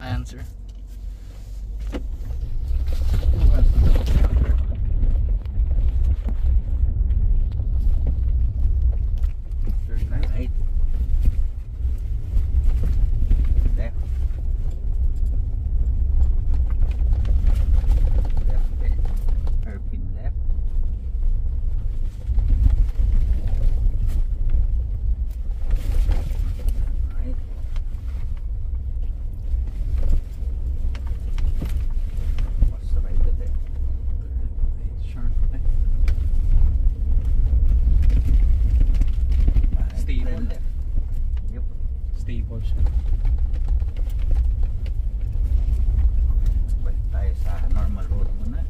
Answer. Turn right. Left. Left, left. Hairpin left. Right. What's the right of it? Sharp. Right, Stable. then left. Yep. Stable siya. Balik tayo sa normal road muna.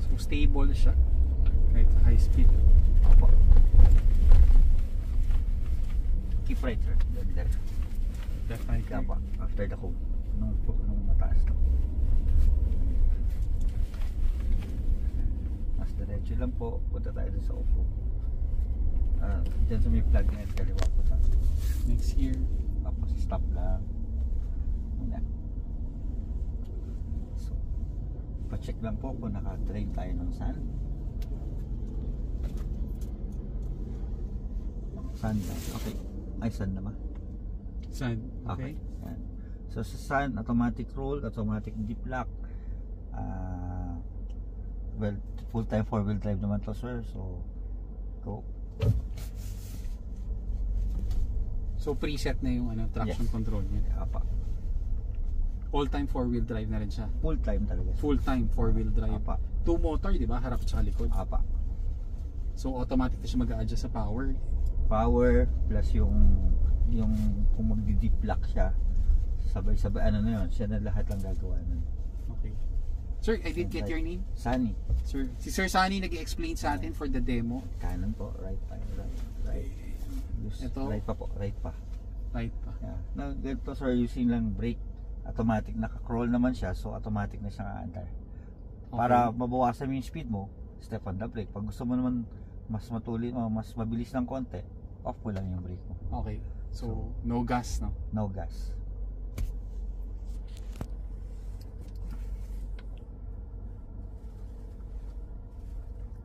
So stable siya. Kahit sa high speed. Opo. Keep right, sir. Then left. Left eye ka. Kapa, after the cone. Nung mataas to. Mas diretso lang po. Punta tayo dun sa upo. Diyan sa may plug na kaliwa po tayo. Next year. Tapos stop lang. Muna. So, pa-check lang po kung naka-drain tayo ng sun. Sun lang. Okay. Ay, sun naman. Saan? Okay. Okay. Yan. So sa sun, automatic roll, automatic deep lock. Well, full time 4-wheel drive naman to, sir. So go. So preset na yung traction Yes. control niya. Apa. All time 4-wheel drive na rin siya. Full time talaga. Full time 4-wheel drive. Apa. Two motor, di ba? Harap at saka likod. Apa. So automatic na siya mag-a-adjust sa power. Power plus yung kung magdi-deep lock siya, sabay-sabay ano na yun, siya na lahat lang gagawa nun. Okay. Sir, I didn't get your name. Sunny. Sir, si Sir Sunny nag-explain sa atin for the demo. Kanan po, right pa, right. Ito? Right pa po, right pa. Right pa. Yeah. Na ganito, sir, using lang brake, automatic naka-crawl naman siya, so automatic na siyang aandar. Para mabawasan mo yung speed mo, step on the brake. Pag gusto mo naman mas matulin o mas mabilis ng konti, off mo lang yung brake mo. Okay. So, no gas, no? No gas.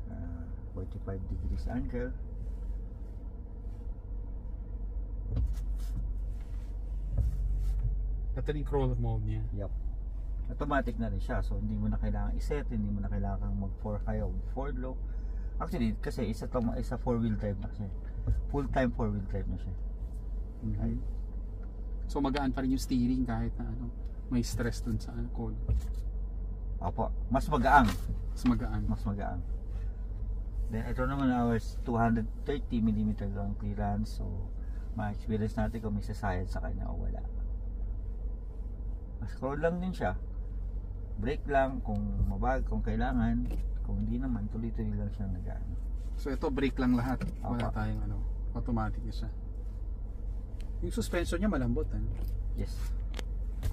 Uh, 45 degrees angle. Ito yung crawler mode niya. Yup. Automatic na rin siya, so hindi mo na kailangan iset, hindi mo na kailangan mag-4 high o 4 low. Actually, kasi isa 4-wheel drive na siya. Full time 4-wheel drive na siya. Right. So magaan pa rin yung steering kahit na may stress dun sa code. Opo, mas magaang. Mas magaan. Mas magaang. Then ito naman ours 230mm ground clearance, so ma-experience natin kung may sasayad sa kanya o wala. Scroll lang din siya. Brake lang kung kung kailangan, kung hindi naman tuloy-tuloy lang siya nagaan. So ito brake lang lahat. Wala Opo. tayong automatic na siya. Yung suspension niya malambot, Yes.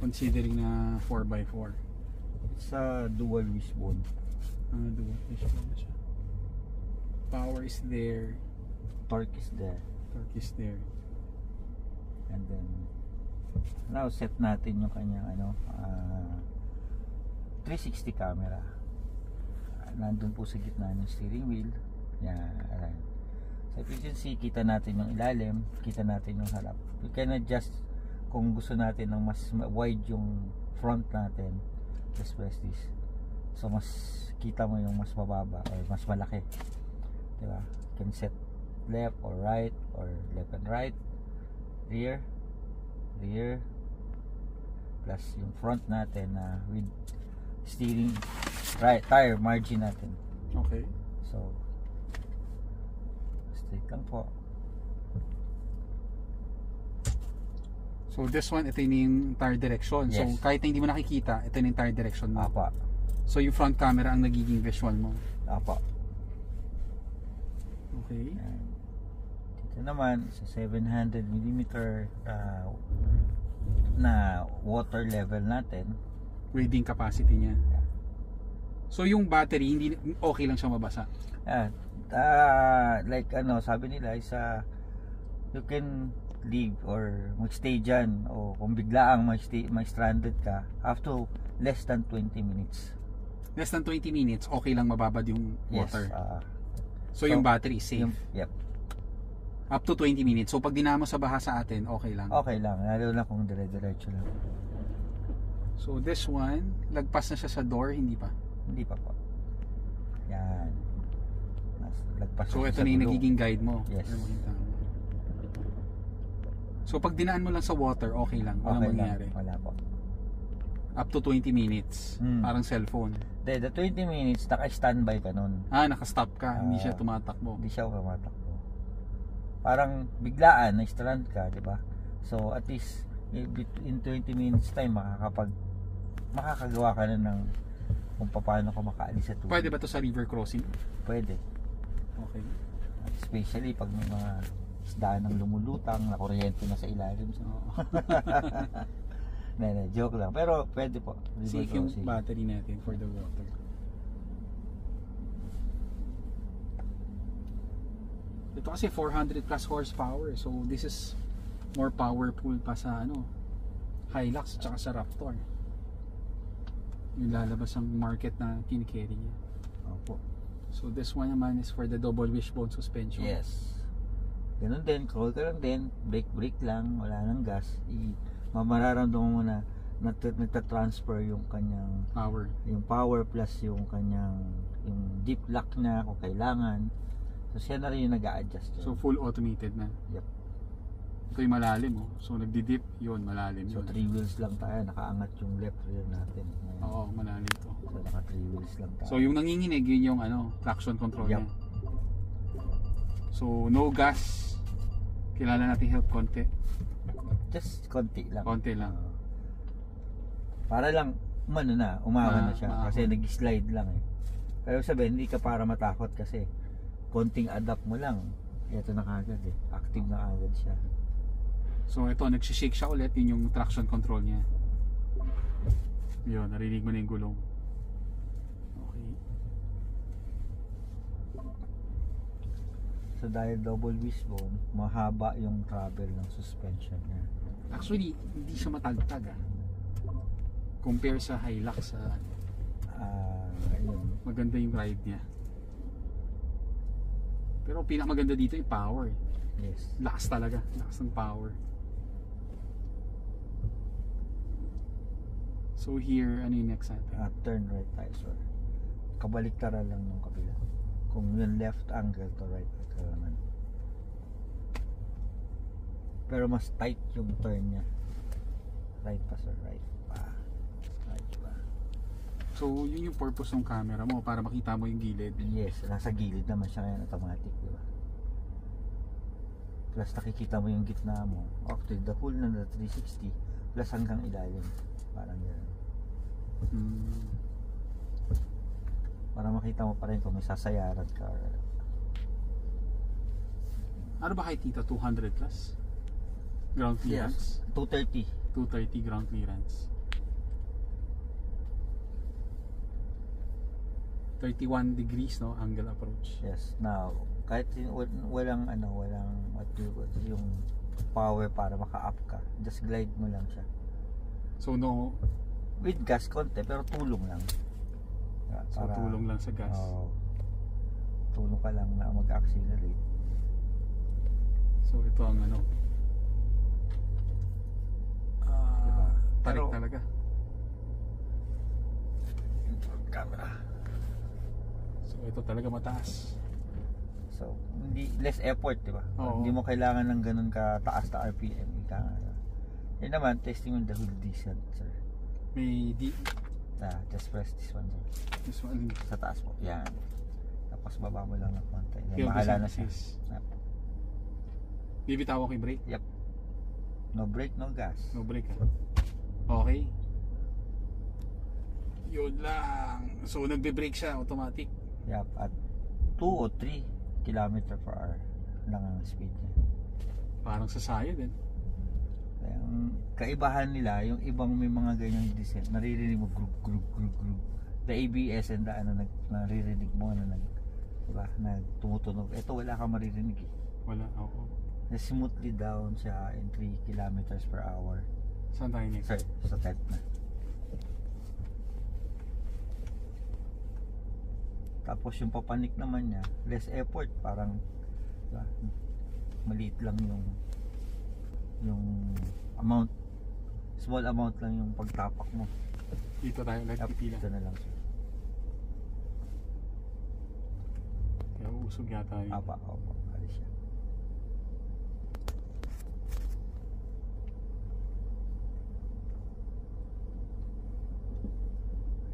considering na 4x4. It's a dual wishbone. Dual wishbone na siya. Power is there, Torque is there. torque is there. And then now set natin yung kanyang 360 camera. Nandun po sa gitna ng steering wheel. Yan. So if you can see, kita natin yung ilalim, kita natin yung harap. We can adjust kung gusto natin ng mas wide yung front natin. Just press this. So mas kita mo yung mas mababa or mas malaki. Diba? You can set left or right or left and right. Rear plus yung front natin with steering tire margin natin. Okay. So straight lang po. So this one, ito yung tire direction. So Yes. kahit na hindi mo nakikita, ito yung tire direction mo. Apa. So yung front camera ang nagiging visual mo. Apa. Okay. Yan. Dito naman sa 700mm na water level natin. Wading capacity niya. Yeah. So yung battery, hindi okay lang siya mabasa. Like ano, sabi nila is you can leave or magstay dyan, o kung biglaang may stranded ka, up to less than 20 minutes. Less than 20 minutes, okay lang mababad yung water. Yes. So yung battery, safe. Yep. Up to 20 minutes. So pag dinamo sa baha sa atin, okay lang. Okay lang, lalo na kung dire-diretso lang. So this one, lagpas na siya sa door, hindi pa? Hindi pa po. Yan. Lagpas So na ito sa na yung gulong. nagiging guide mo. Yes. So pag dinaan mo lang sa water, okay lang. Walang Okay lang, mangyayari. wala po. Up to 20 minutes. Parang cellphone. The 20 minutes, naka-standby ka nun. Naka-stop ka. Hindi siya tumatakbo. Hindi siya tumatakbo. Parang biglaan, na-strand ka, di ba? So at least, in 20 minutes time, makakagawa ka na ng kung paano ka makaalis sa tubig. Pwede ba to sa river crossing? Pwede. Okay. Especially pag may mga isdaan ng lumulutang, na kuryente na sa ilalim. So. Joke lang. Pero pwede po. Safe yung battery natin for the water. Ito kasi 400 plus horsepower. So this is more powerful pa sa Hilux at saka sa Raptor. Yung lalabas ang market na kinikerry niya. Opo. So this one naman is for the double wishbone suspension. Yes. Ganun din, crawl ka lang din, brake lang, wala nang gas. Mararamdaman mo na nagta-transfer yung kanyang power. Yung power plus yung kanyang deep lock na kung kailangan. So siya na rin yung nag-a-adjust. So full automated na. Yep. Ito yung malalim So nagdi-dip yun, malalim so yun. 3 wheels lang tayo, nakaangat yung left rear natin. Oo, malalim to. So naka 3 wheels lang tayo. So yung nanginginig yun yung traction control niya. So no gas. Kilala natin help konti. Just konti lang. Konti lang. Para lang umawan na siya kasi nag-slide lang Pero sabihin, hindi ka para matakot kasi konting adapt mo lang. Ito na kagad Active na kagad siya. So ito, nagsishake siya ulit. Yun yung traction control niya. Yun, narinig mo na yung gulong. Okay. So dahil double wishbone, mahaba yung travel ng suspension niya. Actually, hindi siya matagtag compare sa Hilux Ayun. maganda yung ride niya. Pero pinakamaganda dito yung power. Yes. Lakas talaga. Lakas ng power. So here, ano yung next natin? Turn right tayo, sir. Kabaliktara lang ng kabila. Kung yung left angle to right naman. Pero mas tight yung turn niya. Right pa, sir. Right pa. Right pa. So yun yung purpose ng camera mo, para makita mo yung gilid. Yes, nasa gilid naman siya ngayon, automatic, di ba? Plus nakikita mo yung gitna mo. Actually, the whole na 360 plus hanggang ilalim. Parang gano'n. Para makita mo pa rin kung may sasayaran ka. Ano ba height dito? 200 plus? Ground clearance? Yes, 230. 230 ground clearance. 31 degrees angle approach. Yes. Now, kahit walang yung power para maka-up ka, just glide mo lang siya. So no, with gas konti pero tulong lang. So tulong lang sa gas. Tulong ka lang na mag-accelerate. So ito ang tarik talaga. Camera. So ito talaga mataas. So hindi less effort, di ba? Oo. Hindi mo kailangan ng ganun kataas na RPM. Yan naman, testing on the wheel decent, sir. May Just press this one, sir. This one. Sa taas po. Yan. Tapos baba mo lang ng konti. Feel Mahala na this siya. is. Bibitawan ko yung brake? Yep. No brake, no gas. No brake Okay. Yun lang. So nagbe-brake siya automatic. Yep. At 2 o 3 km/h lang ang speed niya. Parang sa sayo din. Ang kaibahan nila, yung ibang may mga ganyang design, naririnig mo grug. the ABS and the ano, naririnig mo na diba, na tumutunog. Ito wala kang maririnig eh. Wala, oo. Na smoothly down siya in 3 kilometers per hour. Saan tayo next? Sorry, sa 10 na. Tapos yung papanik naman niya, less effort, parang diba, maliit lang yung amount, small amount lang yung pagtapak mo. Dito tayo ulit pipila. Dito na lang siya. Kaya uusog yata yun. Opo, alis siya.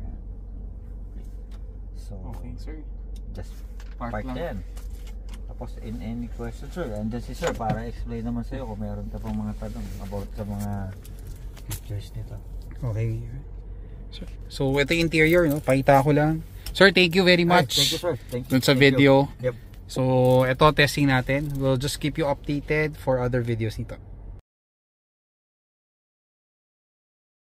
Ayan. So, Okay, sir. just Park park lang. yan. Tapos in any question sir, andyan si sir para explain naman sa'yo kung meron ka pang mga tanong about sa mga features nito. Okay. So ito yung interior, no? Pakita ko lang. Sir, thank you very much. Thank you sir. Thank you. Dun sa Thank you. video. Yep. So ito testing natin. We'll just keep you updated for other videos nito.